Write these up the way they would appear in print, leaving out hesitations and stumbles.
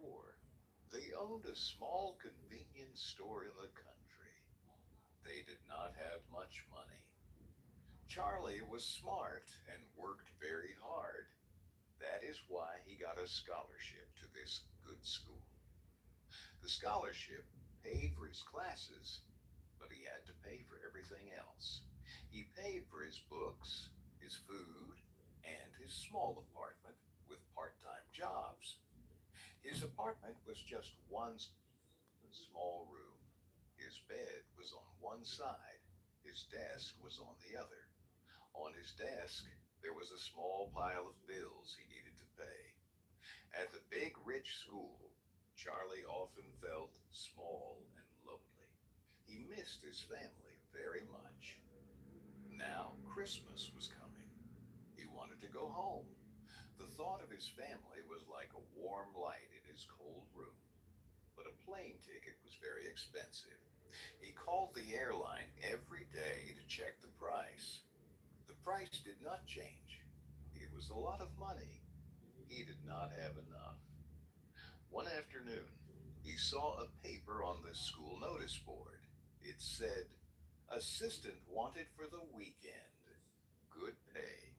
poor. They owned a small convenience store in the country. They did not have much money. Charlie was smart and worked very hard. That is why he got a scholarship to this good school. The scholarship paid for his classes, but he had to pay for everything else. He paid for his books, his food, and his small apartment with part-time jobs. His apartment was just one small room. His bed was on one side. His desk was on the other. On his desk, there was a small pile of bills he needed to pay. At the big rich school, Charlie often felt small and lonely. He missed his family very much. Now Christmas was coming. He wanted to go home. The thought of his family was like a warm light in his cold room. But a plane ticket was very expensive. He called the airline every day to check the price. The price did not change. It was a lot of money. He did not have enough. One afternoon, he saw a paper on the school notice board. It said, "Assistant wanted for the weekend. Good pay."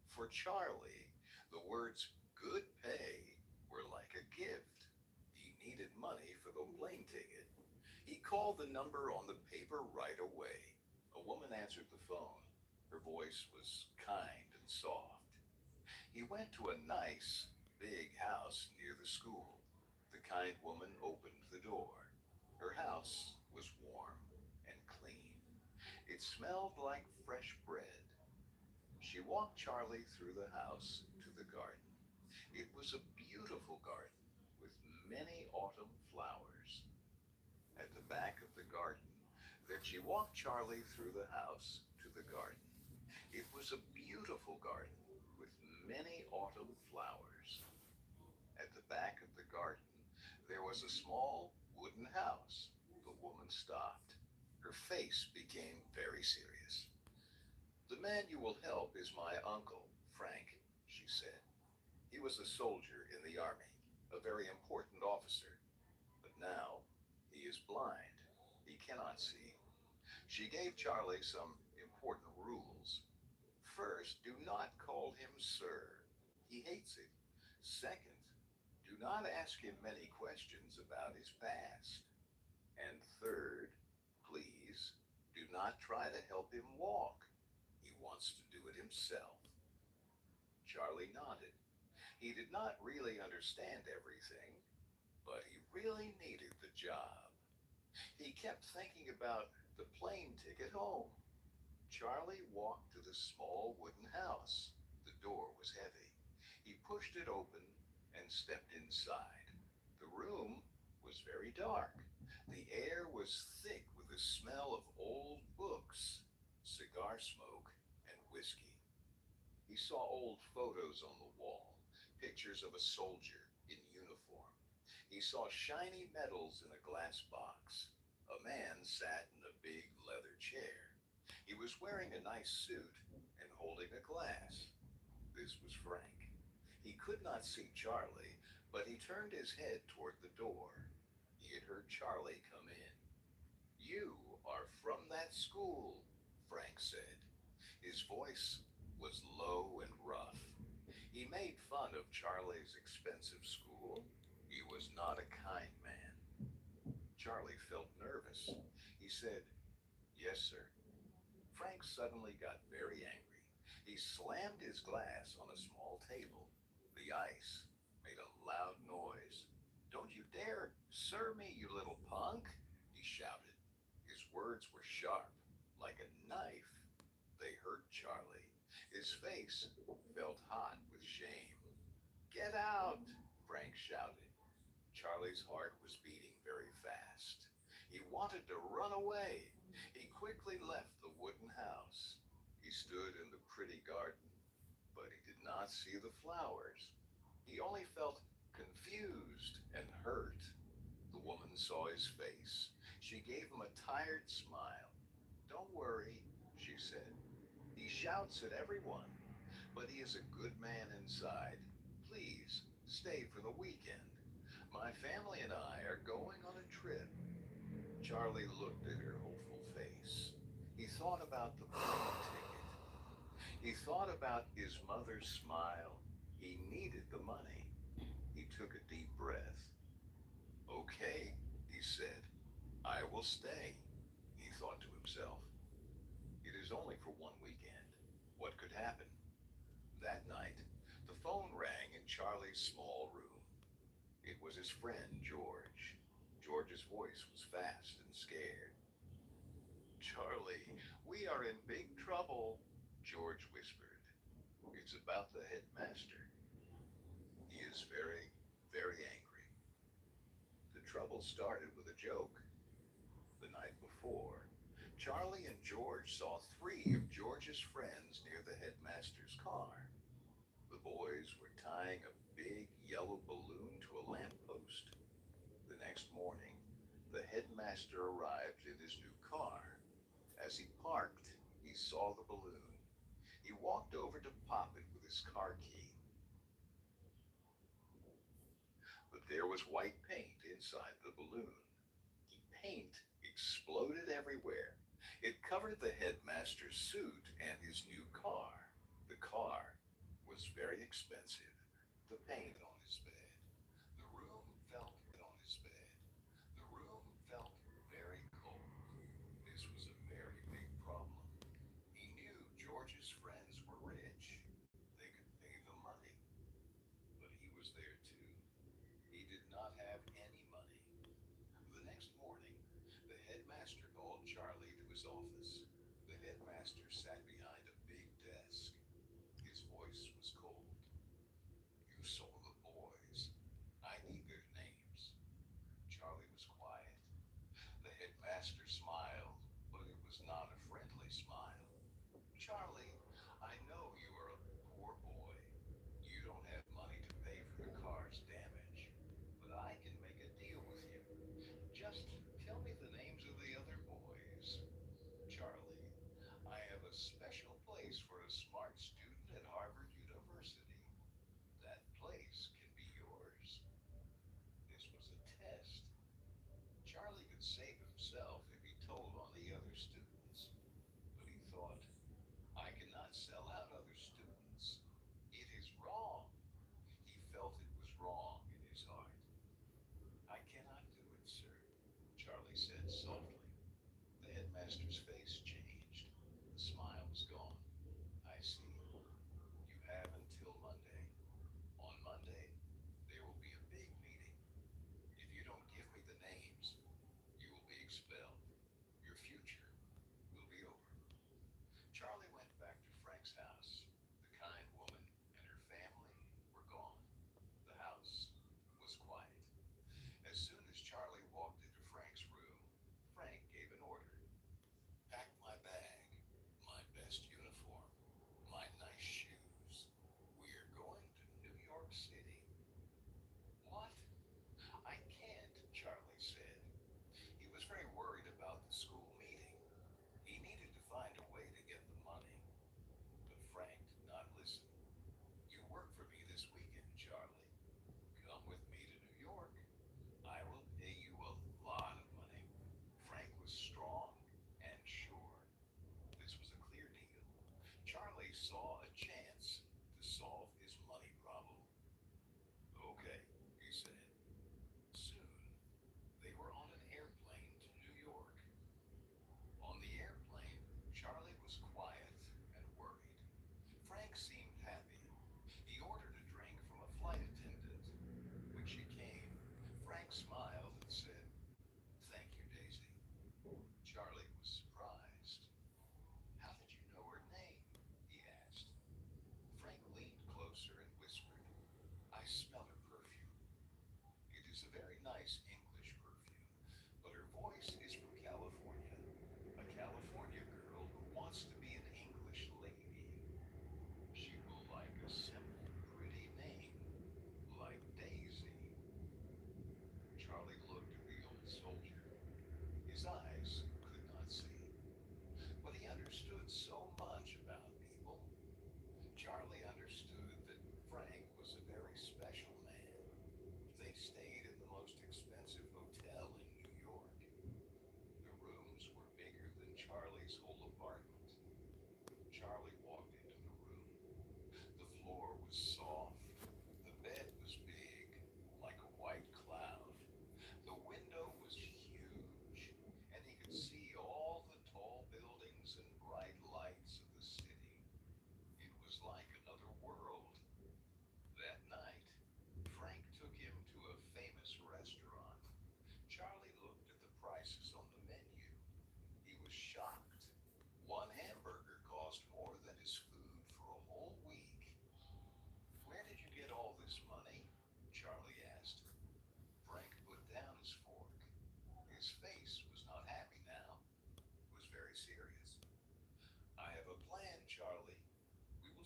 For Charlie, the words good pay were like a gift. He needed money for the plane ticket. He called the number on the paper right away. A woman answered the phone. Her voice was kind and soft. He went to a nice, big house near the school. The kind woman opened the door. Her house was warm and clean. It smelled like fresh bread. She walked Charlie through the house to the garden. It was a beautiful garden with many autumn flowers. At the back of the garden, then she walked Charlie through the house to the garden. It was a beautiful garden with many autumn flowers. At the back of the garden, there was a small wooden house. The woman stopped. Her face became very serious. "The man you will help is my uncle, Frank," she said. "He was a soldier in the army, a very important officer, but now he is blind. He cannot see." She gave Charlie some important rules. First, do not call him sir. He hates it. Second, do not ask him many questions about his past. And third, please do not try to help him walk. He wants to do it himself. Charlie nodded. He did not really understand everything, but he really needed the job. He kept thinking about the plane ticket home. Charlie walked to the small wooden house. The door was heavy. He pushed it open and stepped inside. The room was very dark. The air was thick with the smell of old books, cigar smoke, and whiskey. He saw old photos on the wall, pictures of a soldier in uniform. He saw shiny medals in a glass box. A man sat in a big leather chair. He was wearing a nice suit and holding a glass. This was Frank. He could not see Charlie, but he turned his head toward the door. He had heard Charlie come in. "You are from that school," Frank said. His voice was low and rough. He made fun of Charlie's expensive school. He was not a kind man. Charlie felt nervous. He said, "Yes, sir." Frank suddenly got very angry. He slammed his glass on a small table. The ice made a loud noise. "Don't you dare sir me, you little punk," he shouted. His words were sharp, like a knife. They hurt Charlie. His face felt hot with shame. "Get out," Frank shouted. Charlie's heart was beating very fast. He wanted to run away. He quickly left the wooden house. He stood in the pretty garden, but he did not see the flowers. He only felt confused and hurt. The woman saw his face. She gave him a tired smile. "Don't worry," she said. "He shouts at everyone, but he is a good man inside. Please stay for the weekend. My family and I are going on a trip. Charlie looked at her hopeful face. He thought about the plane ticket. He thought about his mother's smile. He needed the money. He took a deep breath. Okay, he said, I will stay. He thought to himself. It is only for one weekend. What could happen? That night, the phone rang in Charlie's small room. It was his friend, George. George's voice was fast and scared. Charlie, we are in big trouble, George whispered. It's about the headmaster. He is very, very angry. The trouble started with a joke. The night before, Charlie and George saw three of George's friends near the headmaster's car. The boys were tying a big yellow balloon to a lamppost. The next morning, the headmaster arrived in his new car. As he parked, he saw the balloon. He walked over to pop it with his car key, but there was white paint inside the balloon. The paint exploded everywhere. It covered the headmaster's suit and his new car. The car was very expensive. The paint on his bed. The room felt on his bed. The room felt very cold. This was a very big problem. He knew George's friends were rich. They could pay the money. But he was there too. He did not have any money. The next morning, the headmaster called Charlie to his office. The headmaster sat behind a big desk. His voice was cold. You saw the boys. I need their names. Charlie was quiet. The headmaster smiled, but it was not a friendly smile. Charlie, I know you are a poor boy. You don't have money to pay for the car's damage, but I can make a deal with you. Just tell me the names of the other boys. Charlie, I have a special place for a smart student at Harvard University. That place can be yours. This was a test. Charlie could save himself if he told on the other students, but he thought, I cannot sell out other students. It is wrong. He felt it was wrong in his heart. I cannot do it, sir, Charlie said softly. The headmaster's face changed. The smile was gone. I see. You have until Monday. On Monday, there will be a big meeting. If you don't give me the names, you will be expelled. Your future will be over. Charlie went back to Frank's house. The kind woman and her family were gone. The house was quiet. As soon as Charlie walked into Frank's room, Frank gave an order. Pack my bag, my best uniform, my nice shoes. We're going to New York City. What? I can't, Charlie said. He was very worried about the school meeting. He needed to find a way to get the money. But Frank did not listen. You work for me this weekend, Charlie. Come with me to New York. I will pay you a lot of money. Frank was strong and sure. This was a clear deal. Charlie saw a chance to solve his money problem. Okay, he said. Soon, they were on an airplane to New York. On the airplane, Charlie was quiet and worried. Frank seemed happy. He ordered a drink from a flight attendant. When she came, Frank smiled and said, Thank you, Daisy. Charlie was surprised. How did you know her name? He asked. Frank leaned closer and whispered, I smell her perfume. It is a very nice English perfume, but her voice is from California. A California girl who wants to be an English lady. She will like a simple, pretty name, like Daisy. Charlie looked at the old soldier. His eyes could not see, but he understood so much about people. Charlie understood that Frank was a very special man. They stayed in the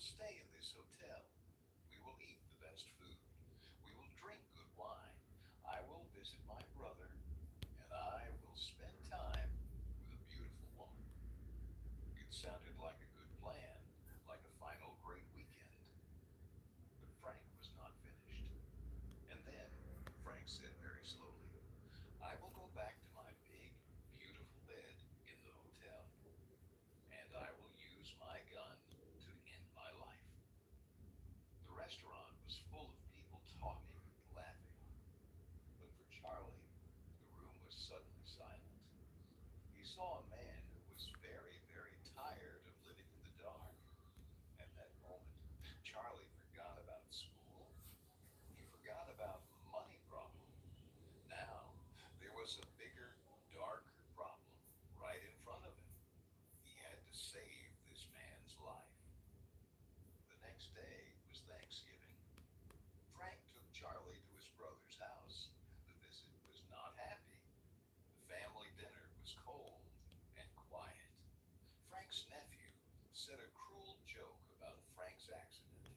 stay in this hotel. We will eat the best food. We will drink good wine. I will visit my brother, and I will spend time with a beautiful woman. It sounded like a good plan, like a final great weekend. But Frank was not finished. And then Frank said very slowly, I will go back to my big, beautiful bed in the hotel, and I will use my gun to end my life. The restaurant was full of people talking and laughing, but for Charlie, the room was suddenly silent. He saw a man who was very, very tired of living in the dark. At that moment, Charlie forgot about school. He forgot about money problem. Now, there was a bigger, darker problem right in front of him. He had to save this man's life. The next day was Thanksgiving. Frank took Charlie to his brother's house. The visit was not happy. The family dinner was cold and quiet. Frank's nephew said a cruel joke about Frank's accident.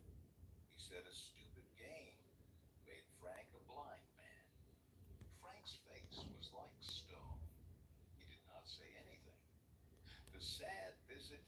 He said a stupid game made Frank a blind man. Frank's face was like stone. He did not say anything. The sad visit